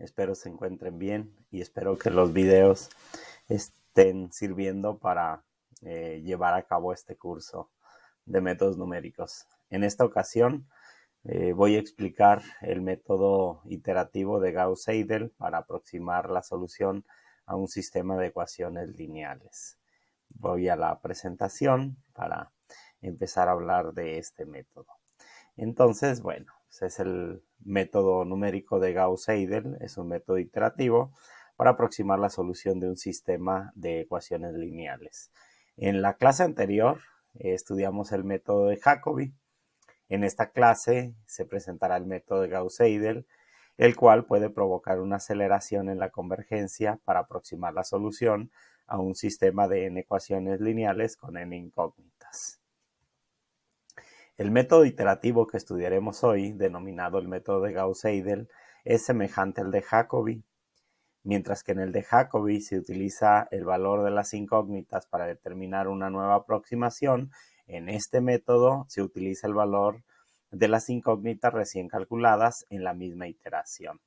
Espero se encuentren bien y espero que los videos estén sirviendo para llevar a cabo este curso de métodos numéricos. En esta ocasión voy a explicar el método iterativo de Gauss-Seidel para aproximar la solución a un sistema de ecuaciones lineales. Voy a la presentación para empezar a hablar de este método. Entonces, bueno, es el método numérico de Gauss-Seidel, es un método iterativo para aproximar la solución de un sistema de ecuaciones lineales. En la clase anterior estudiamos el método de Jacobi. En esta clase se presentará el método de Gauss-Seidel, el cual puede provocar una aceleración en la convergencia para aproximar la solución a un sistema de n ecuaciones lineales con n incógnitas. El método iterativo que estudiaremos hoy, denominado el método de Gauss-Seidel, es semejante al de Jacobi, mientras que en el de Jacobi se utiliza el valor de las incógnitas para determinar una nueva aproximación. En este método se utiliza el valor de las incógnitas recién calculadas en la misma iteración.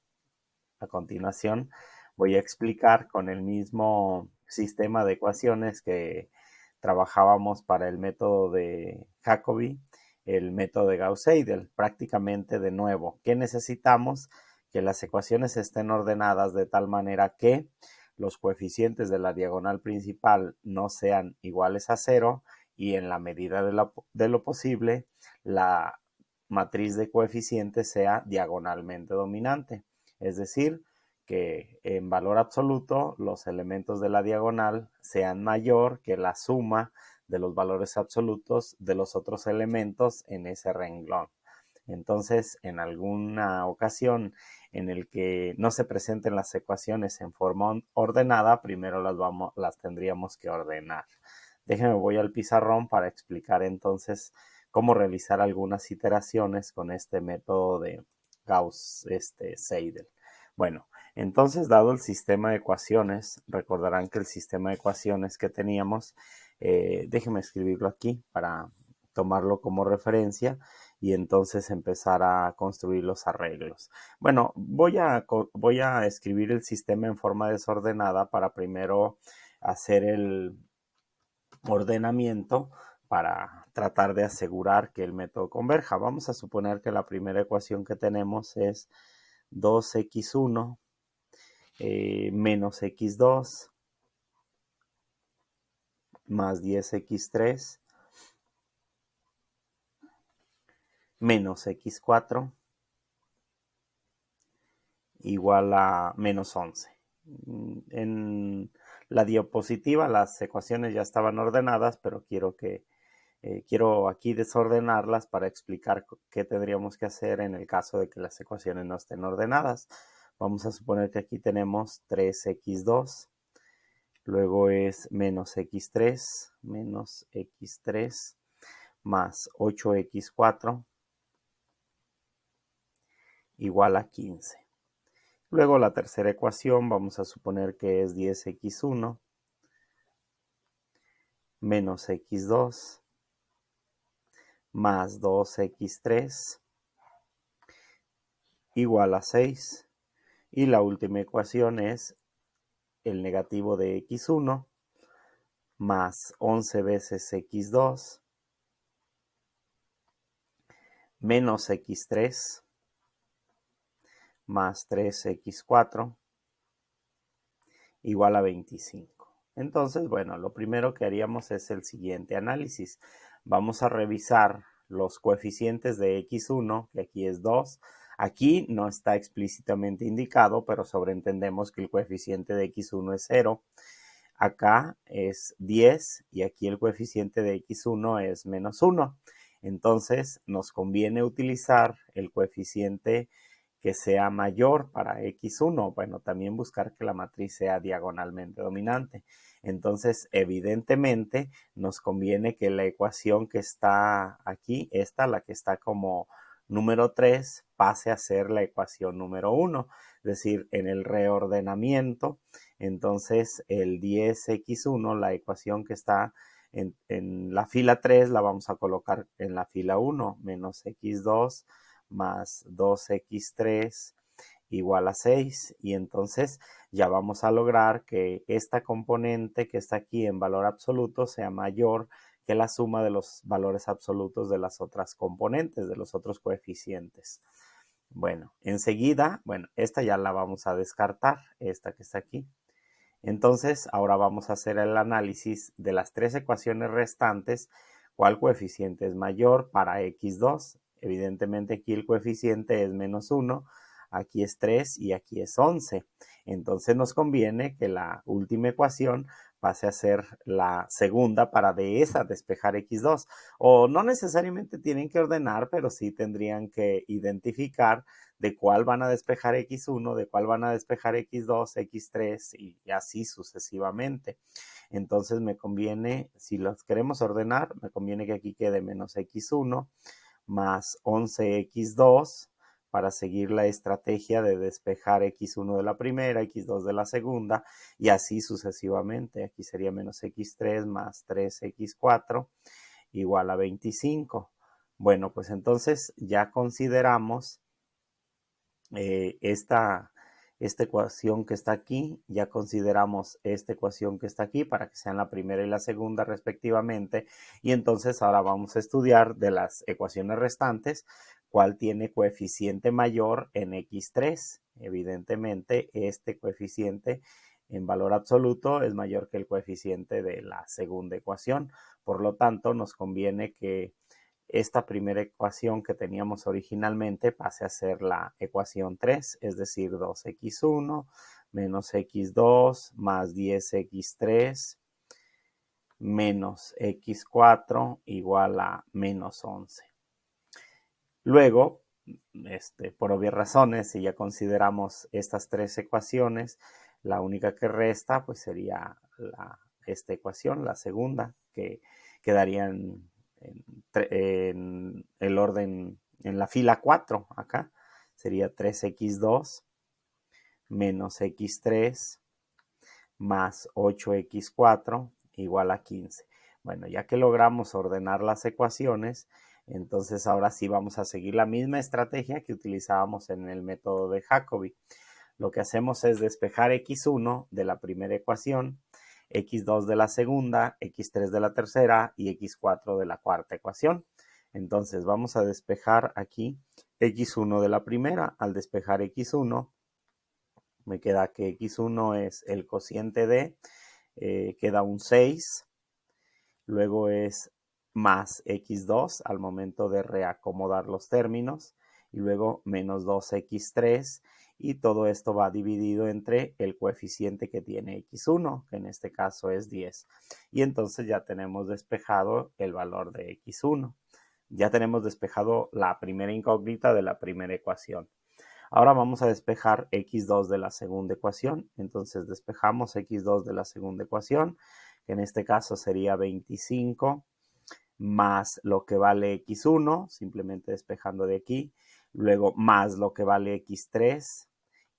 A continuación voy a explicar con el mismo sistema de ecuaciones que trabajábamos para el método de Jacobi, el método de Gauss-Seidel. Prácticamente de nuevo, ¿qué necesitamos? Que las ecuaciones estén ordenadas de tal manera que los coeficientes de la diagonal principal no sean iguales a 0 y en la medida de lo posible la matriz de coeficientes sea diagonalmente dominante. Es decir, que en valor absoluto los elementos de la diagonal sean mayor que la suma de los valores absolutos de los otros elementos en ese renglón. Entonces, en alguna ocasión en el que no se presenten las ecuaciones en forma ordenada, primero las tendríamos que ordenar. Déjenme voy al pizarrón para explicar entonces cómo realizar algunas iteraciones con este método de Gauss-Seidel. Bueno, entonces, dado el sistema de ecuaciones, recordarán que el sistema de ecuaciones que teníamos, déjenme escribirlo aquí para tomarlo como referencia y entonces empezar a construir los arreglos. Bueno, voy a escribir el sistema en forma desordenada para primero hacer el ordenamiento para tratar de asegurar que el método converja. Vamos a suponer que la primera ecuación que tenemos es 2x1 menos x2 más 10x3 menos x4 igual a menos 11. En la diapositiva las ecuaciones ya estaban ordenadas, pero quiero aquí desordenarlas para explicar qué tendríamos que hacer en el caso de que las ecuaciones no estén ordenadas. Vamos a suponer que aquí tenemos 3x2, luego es menos x3 más 8x4 igual a 15. Luego la tercera ecuación vamos a suponer que es 10x1 menos x2 más 2x3 igual a 6. Y la última ecuación es el negativo de x1 más 11 veces x2 menos x3 más 3x4 igual a 25. Entonces, bueno, lo primero que haríamos es el siguiente análisis. Vamos a revisar los coeficientes de x1, que aquí es 2. Aquí no está explícitamente indicado, pero sobreentendemos que el coeficiente de x1 es 0. Acá es 10 y aquí el coeficiente de x1 es menos 1. Entonces, nos conviene utilizar el coeficiente que sea mayor para x1. Bueno, también buscar que la matriz sea diagonalmente dominante. Entonces, evidentemente, nos conviene que la ecuación que está aquí, la que está como número 3, pase a ser la ecuación número 1. Es decir, en el reordenamiento, entonces el 10x1, la ecuación que está en la fila 3, la vamos a colocar en la fila 1, menos x2 más 2x3 igual a 6 y entonces ya vamos a lograr que esta componente que está aquí en valor absoluto sea mayor que la suma de los valores absolutos de las otras componentes, de los otros coeficientes. Bueno, enseguida, esta ya la vamos a descartar, esta que está aquí. Entonces, ahora vamos a hacer el análisis de las tres ecuaciones restantes, cuál coeficiente es mayor para x2. Evidentemente aquí el coeficiente es menos 1, aquí es 3 y aquí es 11. Entonces nos conviene que la última ecuación pase a ser la segunda para de esa despejar x2. O no necesariamente tienen que ordenar, pero sí tendrían que identificar de cuál van a despejar x1, de cuál van a despejar x2, x3 y así sucesivamente. Entonces me conviene, si los queremos ordenar, me conviene que aquí quede menos x1 más 11x2 para seguir la estrategia de despejar x1 de la primera, x2 de la segunda y así sucesivamente. Aquí sería menos x3 más 3x4 igual a 25. Bueno, pues entonces ya consideramos esta ecuación que está aquí, ya consideramos esta ecuación que está aquí para que sean la primera y la segunda respectivamente, y entonces ahora vamos a estudiar de las ecuaciones restantes cuál tiene coeficiente mayor en x3. Evidentemente este coeficiente en valor absoluto es mayor que el coeficiente de la segunda ecuación, por lo tanto nos conviene que esta primera ecuación que teníamos originalmente pase a ser la ecuación 3, es decir, 2x1 menos x2 más 10x3 menos x4 igual a menos 11. Luego, por obvias razones, si ya consideramos estas tres ecuaciones, la única que resta pues sería esta ecuación, la segunda, que quedaría en el orden, en la fila 4 acá, sería 3x2 menos x3 más 8x4 igual a 15. Bueno, ya que logramos ordenar las ecuaciones, entonces ahora sí vamos a seguir la misma estrategia que utilizábamos en el método de Jacobi. Lo que hacemos es despejar x1 de la primera ecuación, x2 de la segunda, x3 de la tercera y x4 de la cuarta ecuación. Entonces vamos a despejar aquí x1 de la primera. Al despejar x1, me queda que x1 es el cociente de, queda un 6, luego es más x2 al momento de reacomodar los términos, y luego menos 2x3, y todo esto va dividido entre el coeficiente que tiene x1, que en este caso es 10. Y entonces ya tenemos despejado el valor de x1. Ya tenemos despejado la primera incógnita de la primera ecuación. Ahora vamos a despejar x2 de la segunda ecuación. Entonces despejamos x2 de la segunda ecuación, que en este caso sería 25 más lo que vale x1, simplemente despejando de aquí, luego más lo que vale x3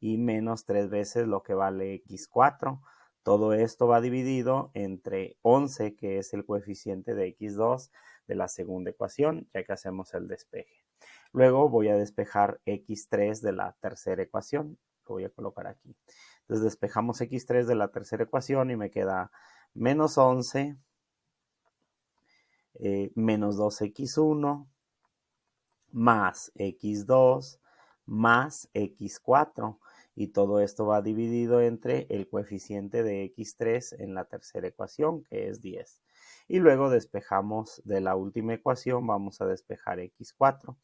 y menos 3 veces lo que vale x4. Todo esto va dividido entre 11, que es el coeficiente de x2 de la segunda ecuación, ya que hacemos el despeje. Luego voy a despejar x3 de la tercera ecuación, lo voy a colocar aquí. Entonces despejamos x3 de la tercera ecuación y me queda menos 11 menos 2x1 más x2 más x4, y todo esto va dividido entre el coeficiente de x3 en la tercera ecuación, que es 10. Y luego despejamos de la última ecuación, vamos a despejar x4.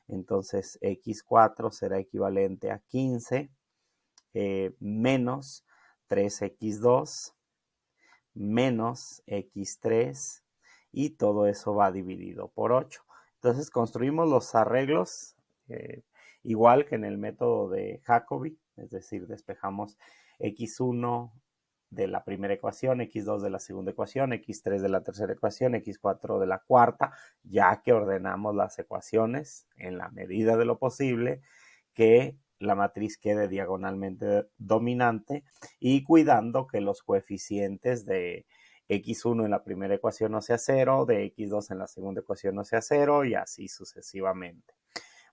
Entonces x4 será equivalente a 15 menos 3x2 menos x3, y todo eso va dividido por 8. Entonces construimos los arreglos igual que en el método de Jacobi, es decir, despejamos x1 de la primera ecuación, x2 de la segunda ecuación, x3 de la tercera ecuación, x4 de la cuarta, ya que ordenamos las ecuaciones en la medida de lo posible que la matriz quede diagonalmente dominante y cuidando que los coeficientes de x1 en la primera ecuación no sea 0, de x2 en la segunda ecuación no sea 0 y así sucesivamente.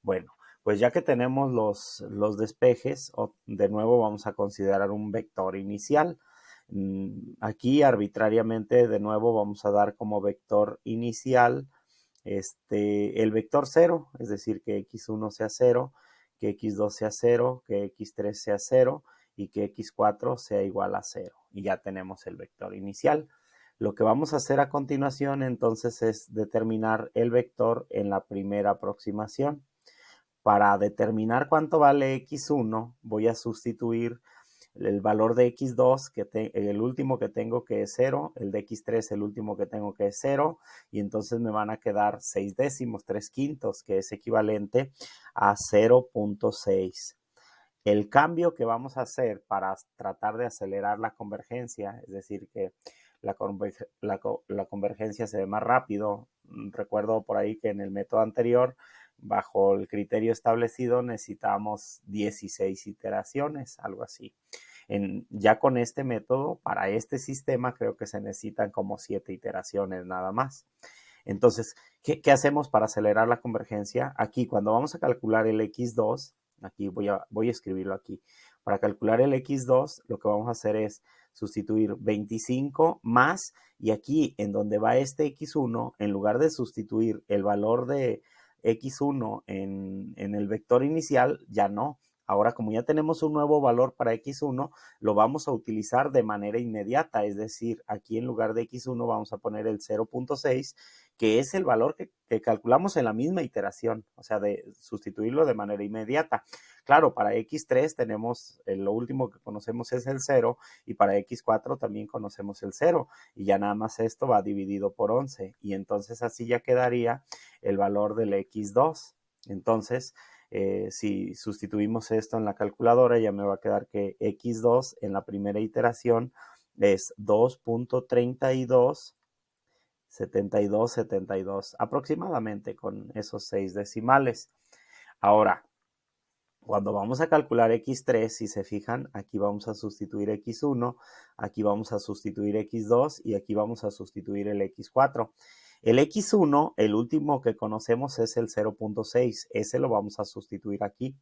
Bueno, Pues ya que tenemos los despejes, de nuevo vamos a considerar un vector inicial. Aquí arbitrariamente de nuevo vamos a dar como vector inicial el vector 0, es decir, que x1 sea 0, que x2 sea 0, que x3 sea 0 y que x4 sea igual a 0. Y ya tenemos el vector inicial. Lo que vamos a hacer a continuación entonces es determinar el vector en la primera aproximación. Para determinar cuánto vale x1, voy a sustituir el valor de x2, el último que tengo que es 0, el de x3 el último que tengo que es 0, y entonces me van a quedar 6 décimos, 3 quintos, que es equivalente a 0.6. El cambio que vamos a hacer para tratar de acelerar la convergencia, es decir, que la convergencia se ve más rápido. Recuerdo por ahí que en el método anterior, bajo el criterio establecido, necesitamos 16 iteraciones, algo así. Ya con este método, para este sistema, creo que se necesitan como 7 iteraciones nada más. Entonces, ¿qué hacemos para acelerar la convergencia? Aquí, cuando vamos a calcular el x2, aquí voy a escribirlo aquí. Para calcular el x2, lo que vamos a hacer es sustituir 25 más, y aquí en donde va este x1, en lugar de sustituir el valor de x1 en el vector inicial, ya no. Ahora, como ya tenemos un nuevo valor para x1, lo vamos a utilizar de manera inmediata, es decir, aquí en lugar de x1 vamos a poner el 0.6, que es el valor que calculamos en la misma iteración, o sea, de sustituirlo de manera inmediata. Claro, para x3 tenemos, lo último que conocemos es el 0, y para x4 también conocemos el 0, y ya nada más esto va dividido por 11, y entonces así ya quedaría el valor del x2. Entonces, si sustituimos esto en la calculadora, ya me va a quedar que x2 en la primera iteración es 2.32 72, aproximadamente con esos 6 decimales. Ahora, cuando vamos a calcular x3, si se fijan, aquí vamos a sustituir x1, aquí vamos a sustituir x2 y aquí vamos a sustituir el x4. El x1, el último que conocemos es el 0.6, ese lo vamos a sustituir aquí.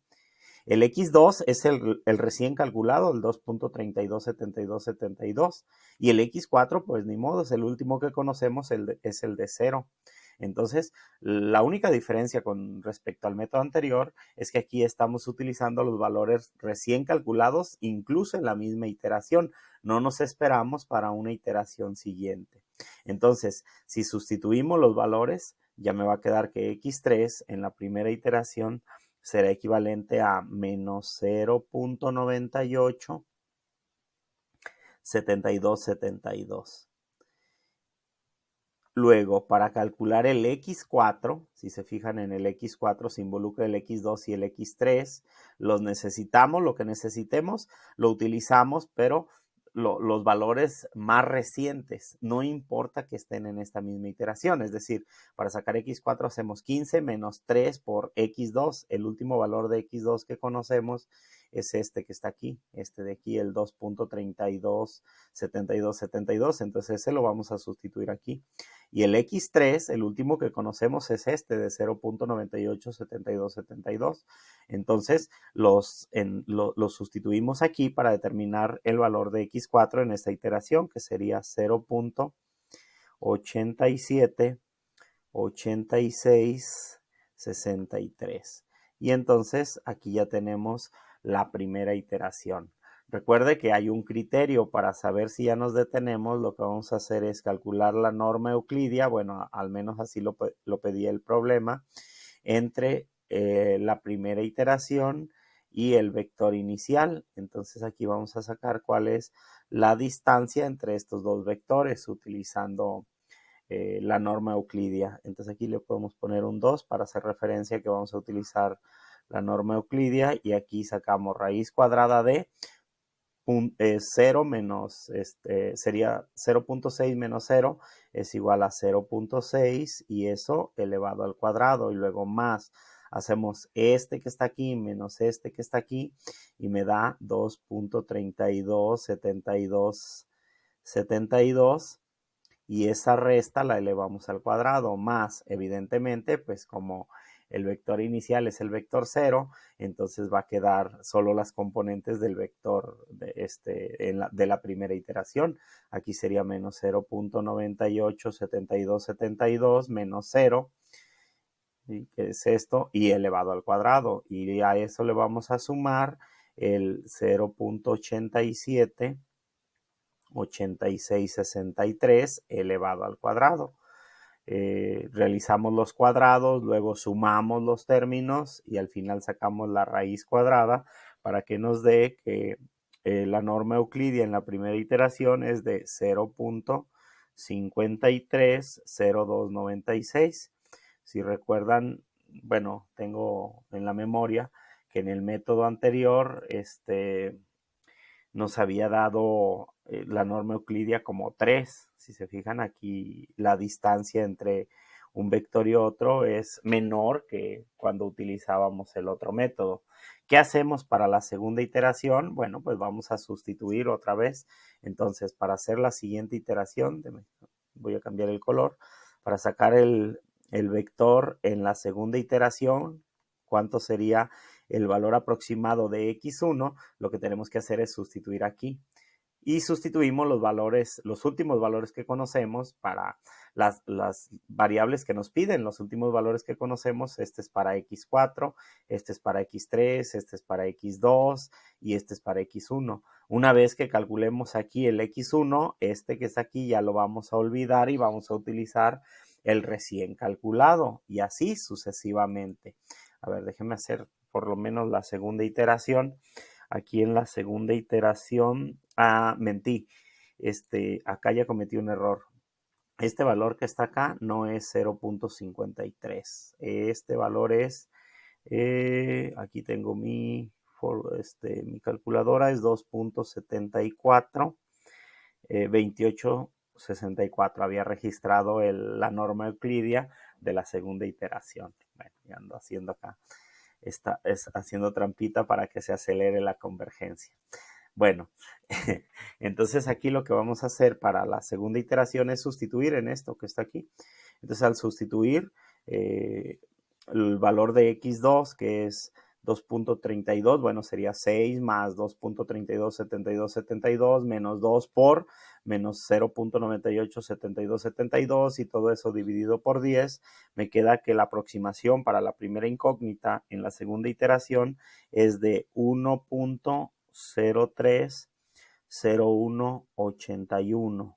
El x2 es el recién calculado, el 2.327272. Y el x4, pues ni modo, es el último que conocemos, es el de 0. Entonces, la única diferencia con respecto al método anterior es que aquí estamos utilizando los valores recién calculados, incluso en la misma iteración. No nos esperamos para una iteración siguiente. Entonces, si sustituimos los valores, ya me va a quedar que x3 en la primera iteración será equivalente a menos 0.98 72. Luego, para calcular el x4, si se fijan en el x4 se involucra el x2 y el x3, los necesitamos, lo que necesitemos lo utilizamos, pero los valores más recientes, no importa que estén en esta misma iteración, es decir, para sacar x4 hacemos 15 menos 3 por x2, el último valor de x2 que conocemos es este que está aquí, este de aquí, el 2.3272, entonces ese lo vamos a sustituir aquí. Y el x3, el último que conocemos es este de 0.987272. Entonces los sustituimos aquí para determinar el valor de x4 en esta iteración, que sería 0.878663. Y entonces aquí ya tenemos la primera iteración. Recuerde que hay un criterio para saber si ya nos detenemos. Lo que vamos a hacer es calcular la norma euclidia, bueno, al menos así lo pedía el problema, entre la primera iteración y el vector inicial. Entonces aquí vamos a sacar cuál es la distancia entre estos dos vectores utilizando la norma euclidia. Entonces aquí le podemos poner un 2 para hacer referencia que vamos a utilizar la norma euclidia, y aquí sacamos raíz cuadrada de 0 menos, sería 0.6 menos 0 es igual a 0.6, y eso elevado al cuadrado, y luego más, hacemos este que está aquí menos este que está aquí, y me da 2.3272, y esa resta la elevamos al cuadrado, más, evidentemente, pues como el vector inicial es el vector 0, entonces va a quedar solo las componentes del vector de la primera iteración. Aquí sería menos 0.987272 menos 0, que es esto, y elevado al cuadrado. Y a eso le vamos a sumar el 0.878663 elevado al cuadrado. Realizamos los cuadrados, luego sumamos los términos y al final sacamos la raíz cuadrada para que nos dé que la norma euclidia en la primera iteración es de 0.530296. Si recuerdan, bueno, tengo en la memoria que en el método anterior nos había dado la norma euclidia como 3. Si se fijan aquí, la distancia entre un vector y otro es menor que cuando utilizábamos el otro método. ¿Qué hacemos para la segunda iteración? Bueno, pues vamos a sustituir otra vez. Entonces, para hacer la siguiente iteración, voy a cambiar el color, para sacar el vector en la segunda iteración, ¿cuánto sería el valor aproximado de x1? Lo que tenemos que hacer es sustituir aquí. Y sustituimos los valores, los últimos valores que conocemos para las variables que nos piden. Los últimos valores que conocemos, este es para x4, este es para x3, este es para x2 y este es para x1. Una vez que calculemos aquí el x1, este que está aquí ya lo vamos a olvidar y vamos a utilizar el recién calculado y así sucesivamente. A ver, déjenme hacer por lo menos la segunda iteración. Aquí en la segunda iteración, mentí, acá ya cometí un error. Este valor que está acá no es 0.53. Este valor es, aquí tengo mi calculadora, es 2.74, 2864. Había registrado la norma euclidia de la segunda iteración. Bueno, ya ando haciendo acá. Está haciendo trampita para que se acelere la convergencia. Bueno, entonces aquí lo que vamos a hacer para la segunda iteración es sustituir en esto que está aquí. Entonces al sustituir el valor de x2, que es 2.32, bueno, sería 6 más 2.327272 menos 2 por menos 0.987272 y todo eso dividido por 10, me queda que la aproximación para la primera incógnita en la segunda iteración es de 1.030181.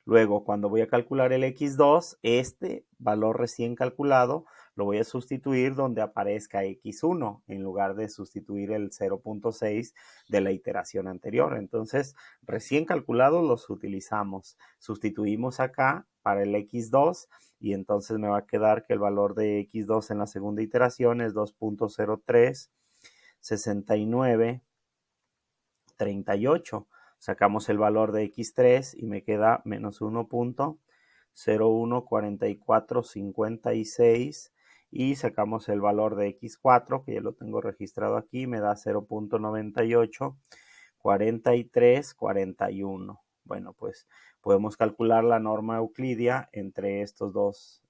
Luego, cuando voy a calcular el x2, este valor recién calculado lo voy a sustituir donde aparezca x1 en lugar de sustituir el 0.6 de la iteración anterior. Entonces, recién calculados los utilizamos. Sustituimos acá para el x2 y entonces me va a quedar que el valor de x2 en la segunda iteración es 2.036938. Sacamos el valor de x3 y me queda menos 1.014456 y sacamos el valor de x4, que ya lo tengo registrado aquí, me da 0.984341. Bueno, pues podemos calcular la norma euclidia entre estas dos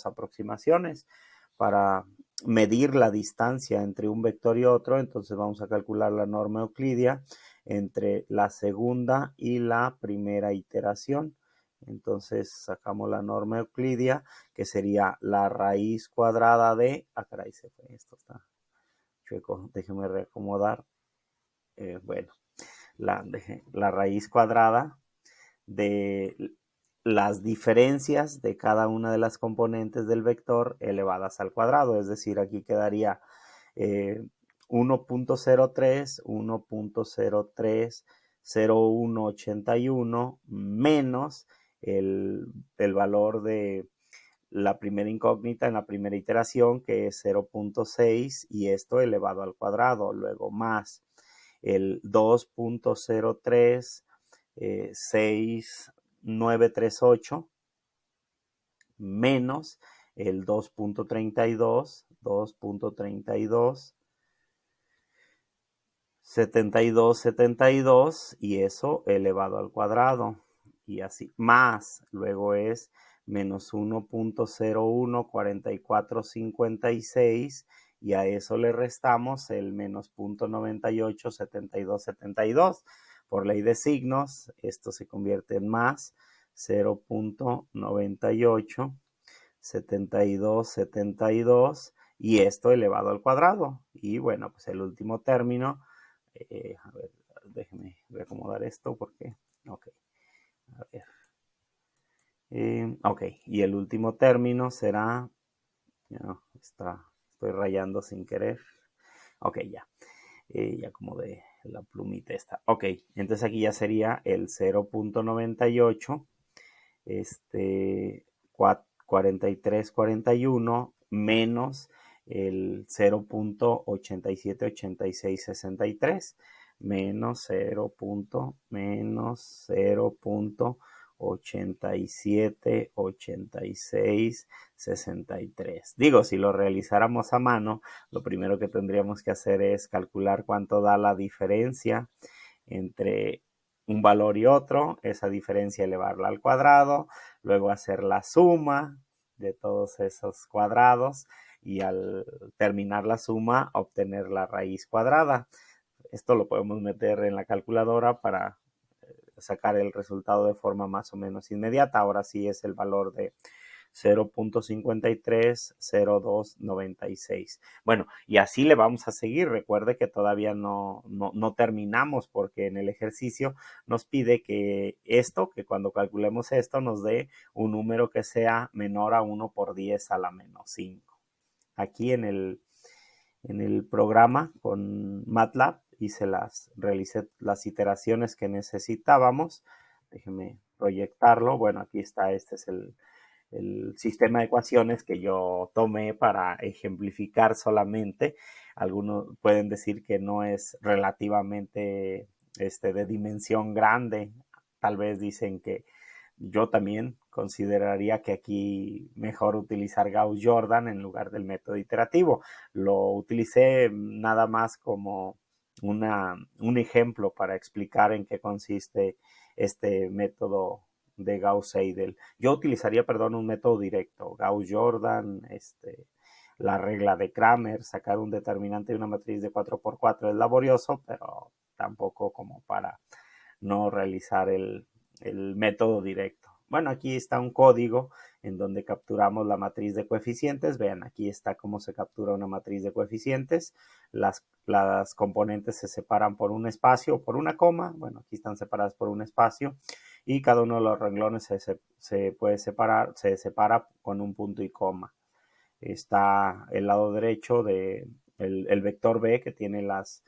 aproximaciones. Para medir la distancia entre un vector y otro, entonces vamos a calcular la norma euclidia entre la segunda y la primera iteración. Entonces sacamos la norma euclidia, que sería la raíz cuadrada de, caray, esto está chueco, déjenme reacomodar. Bueno, la raíz cuadrada de las diferencias de cada una de las componentes del vector elevadas al cuadrado, es decir, aquí quedaría 1.03, 1.030181 menos el valor de la primera incógnita en la primera iteración, que es 0.6, y esto elevado al cuadrado, luego más el 2.036938 menos el 2.32 72 y eso elevado al cuadrado y así más, luego es menos 1.014456 y a eso le restamos el menos 0.987272. Por ley de signos, esto se convierte en más 0.987272 y esto elevado al cuadrado. Y bueno, pues el último término, a ver, déjenme reacomodar esto porque, ok, a ver. Ok, y el último término será, estoy rayando sin querer. Ok, ya, ya como de la plumita esta. Ok, entonces aquí ya sería el 0.98, 4341 menos el 0.878663 menos 0.878663. Digo, si lo realizáramos a mano, lo primero que tendríamos que hacer es calcular cuánto da la diferencia entre un valor y otro, esa diferencia elevarla al cuadrado, luego hacer la suma de todos esos cuadrados y al terminar la suma obtener la raíz cuadrada. Esto lo podemos meter en la calculadora para sacar el resultado de forma más o menos inmediata. Ahora sí es el valor de 0.530296. Bueno, y así le vamos a seguir. Recuerde que todavía no terminamos porque en el ejercicio nos pide que cuando calculemos esto nos dé un número que sea menor a 1 por 10 a la menos 5. Aquí en el programa con MATLAB realicé las iteraciones que necesitábamos. Déjenme proyectarlo. Bueno, aquí está, este es el sistema de ecuaciones que yo tomé para ejemplificar solamente. Algunos pueden decir que no es relativamente de dimensión grande. Tal vez dicen que yo también consideraría que aquí mejor utilizar Gauss-Jordan en lugar del método iterativo. Lo utilicé nada más como un ejemplo para explicar en qué consiste este método de Gauss-Seidel. Yo utilizaría, un método directo, Gauss-Jordan, la regla de Kramer, sacar un determinante de una matriz de 4x4 es laborioso, pero tampoco como para no realizar el método directo. Bueno, aquí está un código en donde capturamos la matriz de coeficientes. Vean, aquí está cómo se captura una matriz de coeficientes. Las componentes se separan por un espacio o por una coma. Bueno, aquí están separadas por un espacio y cada uno de los renglones se puede separar, se separa con un punto y coma. Está el lado derecho de el vector B que tiene las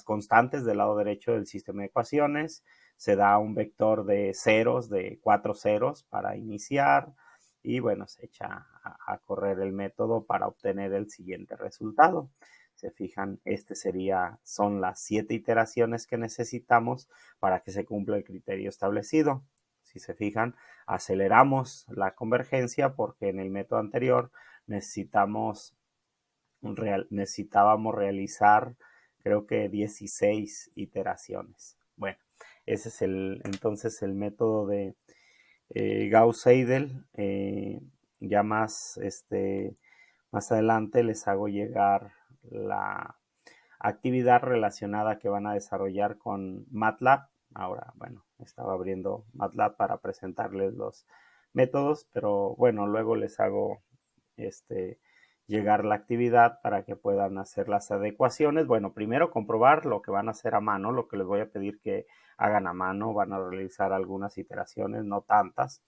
constantes del lado derecho del sistema de ecuaciones. Se da un vector de ceros, de 4 ceros para iniciar y bueno, se echa a correr el método para obtener el siguiente resultado. Se fijan, son las 7 iteraciones que necesitamos para que se cumpla el criterio establecido. Si se fijan, aceleramos la convergencia porque en el método anterior necesitábamos realizar creo que 16 iteraciones. Bueno, ese es entonces el método de Gauss-Seidel. Ya más adelante les hago llegar la actividad relacionada que van a desarrollar con MATLAB. Ahora, bueno, estaba abriendo MATLAB para presentarles los métodos, pero bueno, luego les hago llegar la actividad para que puedan hacer las adecuaciones. Bueno, primero comprobar lo que van a hacer a mano, lo que les voy a pedir que hagan a mano. Van a realizar algunas iteraciones, no tantas,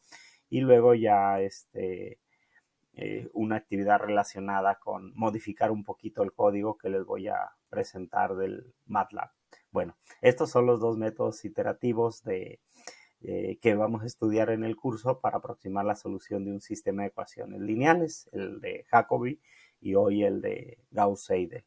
y luego ya una actividad relacionada con modificar un poquito el código que les voy a presentar del MATLAB. Bueno, estos son los dos métodos iterativos que vamos a estudiar en el curso para aproximar la solución de un sistema de ecuaciones lineales, el de Jacobi y hoy el de Gauss-Seidel.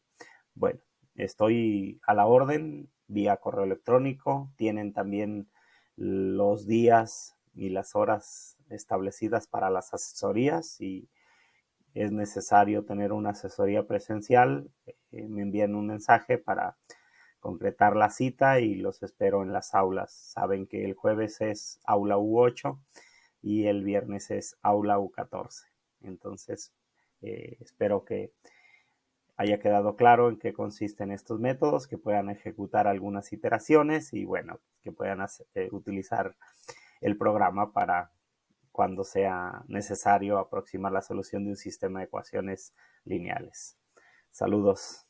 Bueno, estoy a la orden vía correo electrónico. Tienen también los días y las horas establecidas para las asesorías y es necesario tener una asesoría presencial, me envían un mensaje para concretar la cita y los espero en las aulas. Saben que el jueves es aula U8, y el viernes es aula U14. Entonces, espero que haya quedado claro en qué consisten estos métodos, que puedan ejecutar algunas iteraciones y bueno, que puedan utilizar el programa para cuando sea necesario aproximar la solución de un sistema de ecuaciones lineales. Saludos.